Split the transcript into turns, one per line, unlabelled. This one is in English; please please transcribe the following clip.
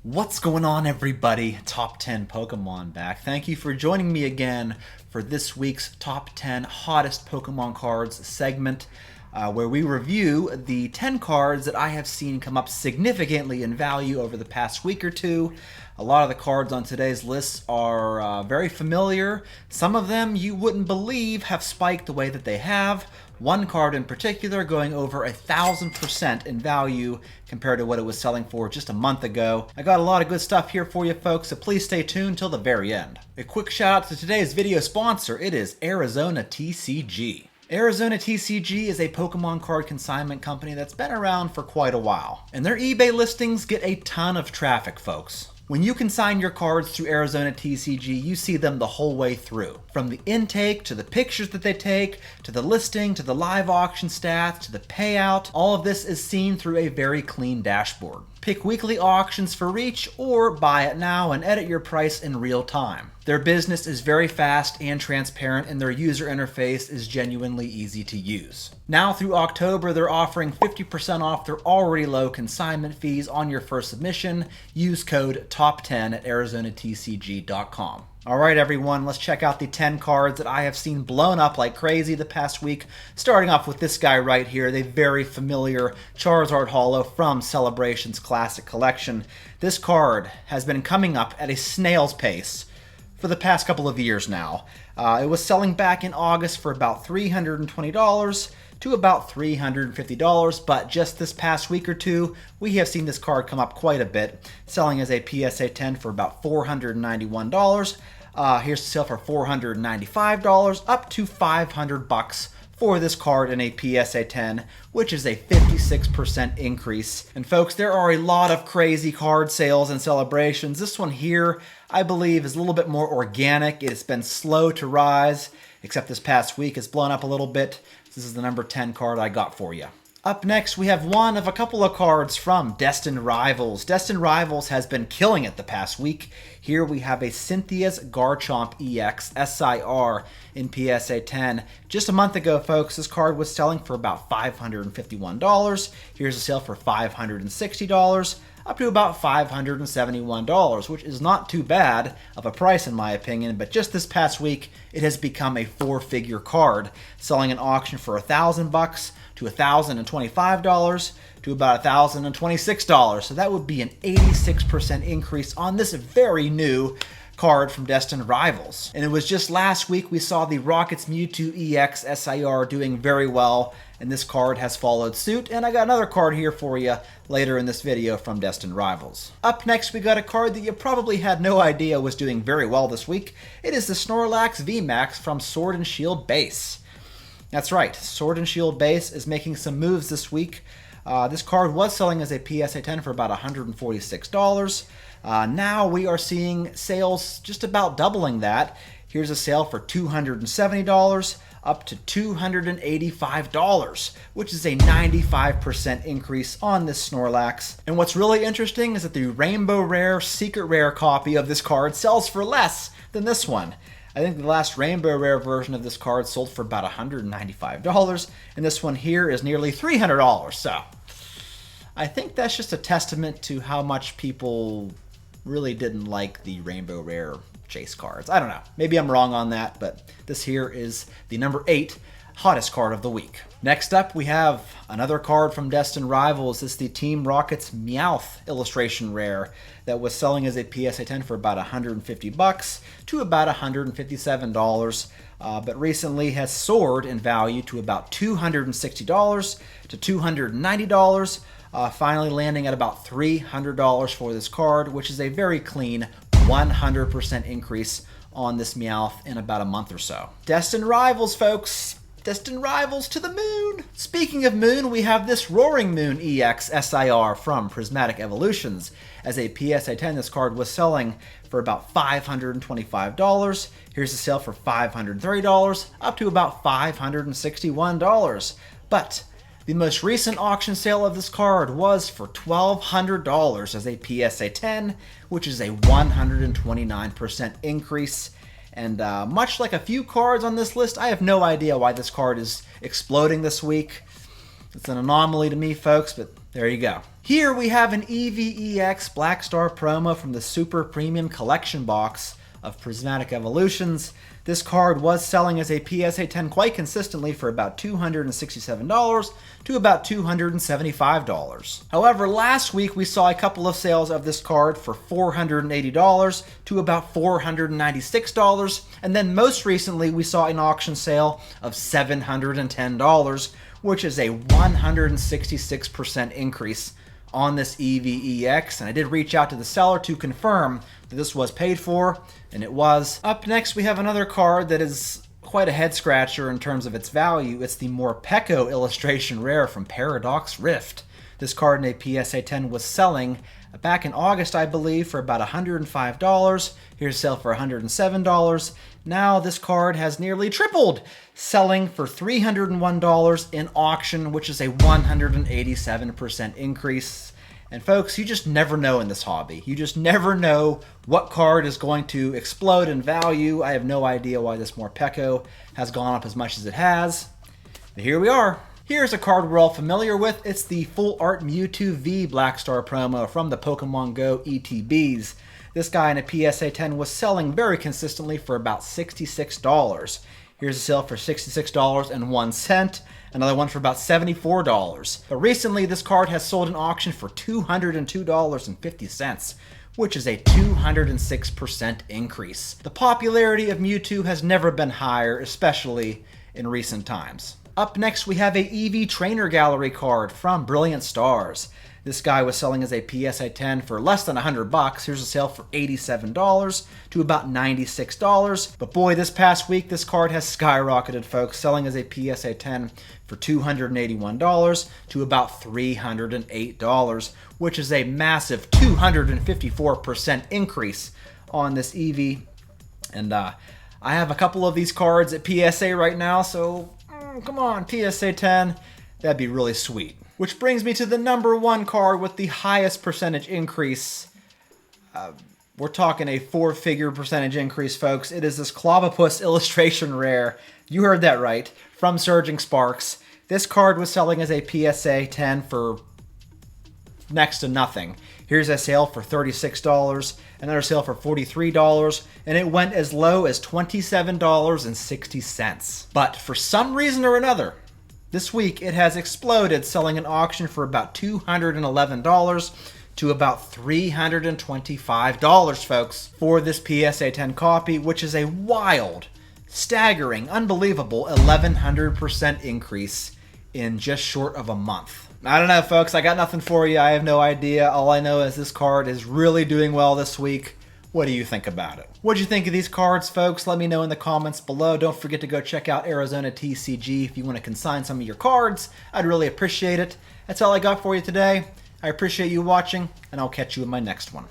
What's going on, everybody? Top 10 Pokemon back. Thank you for joining me again for this week's Top 10 Hottest Pokemon Cards segment, where we review the 10 cards that I have seen come up significantly in value over the past week or two. A lot of the cards on today's list are very familiar. Some of them you wouldn't believe have spiked the way that they have. One card in particular going over 1,000% in value compared to what it was selling for just a month ago. I got a lot of good stuff here for you folks, so please stay tuned till the very end. A quick shout out to today's video sponsor. It is Arizona TCG. Arizona TCG is a Pokemon card consignment company that's been around for quite a while, and their eBay listings get a ton of traffic, folks. When you consign your cards through Arizona TCG, you see them the whole way through. From the intake, to the pictures that they take, to the listing, to the live auction stats, to the payout, all of this is seen through a very clean dashboard. Pick weekly auctions for each, or buy it now and edit your price in real time. Their business is very fast and transparent, and their user interface is genuinely easy to use. Now through October, they're offering 50% off their already low consignment fees on your first submission. Use code TOP10 at ArizonaTCG.com. Alright everyone, let's check out the 10 cards that I have seen blown up like crazy the past week. Starting off with this guy right here, the very familiar Charizard Holo from Celebration's Classic Collection. This card has been coming up at a snail's pace for the past couple of years now. It was selling back in August for about $320 to about $350, but just this past week or two, we have seen this card come up quite a bit, selling as a PSA 10 for about $491. Here's the sale for $495, up to $500 for this card in a PSA 10, which is a 56% increase. And folks, there are a lot of crazy card sales and celebrations. This one here, I believe, is a little bit more organic. It's been slow to rise, except this past week it's blown up a little bit. This is the number 10 card I got for you. Up next, we have one of a couple of cards from Destined Rivals. Destined Rivals has been killing it the past week. Here we have a Cynthia's Garchomp EX SIR in PSA 10. Just a month ago, folks, this card was selling for about $551. Here's a sale for $560, up to about $571, which is not too bad of a price in my opinion, but just this past week, it has become a four-figure card, selling an auction for $1,000 to $1,025 to about $1,026. So that would be an 86% increase on this very new card from Destined Rivals. And it was just last week we saw the Rockets Mewtwo EX SIR doing very well, and this card has followed suit, and I got another card here for you later in this video from Destined Rivals. Up next, we got a card that you probably had no idea was doing very well this week. It is the Snorlax VMAX from Sword and Shield Base. That's right, Sword and Shield Base is making some moves this week. This card was selling as a PSA 10 for about $146. Now we are seeing sales just about doubling that. Here's a sale for $270 up to $285, which is a 95% increase on this Snorlax. And what's really interesting is that the Rainbow Rare Secret Rare copy of this card sells for less than this one. I think the last Rainbow Rare version of this card sold for about $195, and this one here is nearly $300. So I think that's just a testament to how much people really didn't like the Rainbow Rare chase cards. I don't know. Maybe I'm wrong on that, but this here is the number 8 hottest card of the week. Next up, we have another card from Destined Rivals. It's the Team Rocket's Meowth illustration rare that was selling as a PSA 10 for about $150 to about $157, but recently has soared in value to about $260 to $290, finally landing at about $300 for this card, which is a very clean 100% increase on this Meowth in about a month or so. Destined Rivals, folks. Destined Rivals to the moon! Speaking of moon, we have this Roaring Moon EX SIR from Prismatic Evolutions. As a PSA 10, this card was selling for about $525. Here's a sale for $530, up to about $561. But the most recent auction sale of this card was for $1,200 as a PSA 10, which is a 129% increase. And much like a few cards on this list, I have no idea why this card is exploding this week. It's an anomaly to me, folks, but there you go. Here we have an EVEX Black Star promo from the Super Premium Collection box of Prismatic Evolutions. This card was selling as a PSA 10 quite consistently for about $267 to about $275. However, last week we saw a couple of sales of this card for $480 to about $496, and then most recently we saw an auction sale of $710, which is a 166% increase on this EVEX, and I did reach out to the seller to confirm that this was paid for, and it was. Up next, we have another card that is quite a head scratcher in terms of its value. It's the Morpeko illustration rare from Paradox Rift. This card in a PSA 10 was selling back in August, I believe, for about $105. Here's a sale for $107. Now this card has nearly tripled, selling for $301 in auction, which is a 187% increase. And folks, you just never know in this hobby. You just never know what card is going to explode in value. I have no idea why this Morpeko has gone up as much as it has. But here we are. Here's a card we're all familiar with. It's the Full Art Mewtwo V Black Star promo from the Pokemon Go ETBs. This guy in a PSA 10 was selling very consistently for about $66. Here's a sale for $66.01. Another one for about $74. But recently, this card has sold in auction for $202.50, which is a 206% increase. The popularity of Mewtwo has never been higher, especially in recent times. Up next, we have a EV Trainer Gallery card from Brilliant Stars. This guy was selling as a PSA 10 for less than $100. Here's a sale for $87 to about $96. But boy, this past week, this card has skyrocketed, folks, selling as a PSA 10 for $281 to about $308, which is a massive 254% increase on this EV. And I have a couple of these cards at PSA right now, so come on, PSA 10, that'd be really sweet. Which brings me to the number one card with the highest percentage increase. We're talking a 4-figure percentage increase, folks. It is this Clobbopus illustration rare. You heard that right, from Surging Sparks. This card was selling as a PSA 10 for next to nothing. Here's a sale for $36, another sale for $43, and it went as low as $27.60. But for some reason or another, this week it has exploded, selling an auction for about $211 to about $325, folks, for this PSA 10 copy, which is a wild, staggering, unbelievable 1,100% increase in just short of a month. I don't know, folks. I got nothing for you. I have no idea. All I know is this card is really doing well this week. What do you think about it? What do you think of these cards, folks? Let me know in the comments below. Don't forget to go check out Arizona TCG if you want to consign some of your cards. I'd really appreciate it. That's all I got for you today. I appreciate you watching, and I'll catch you in my next one.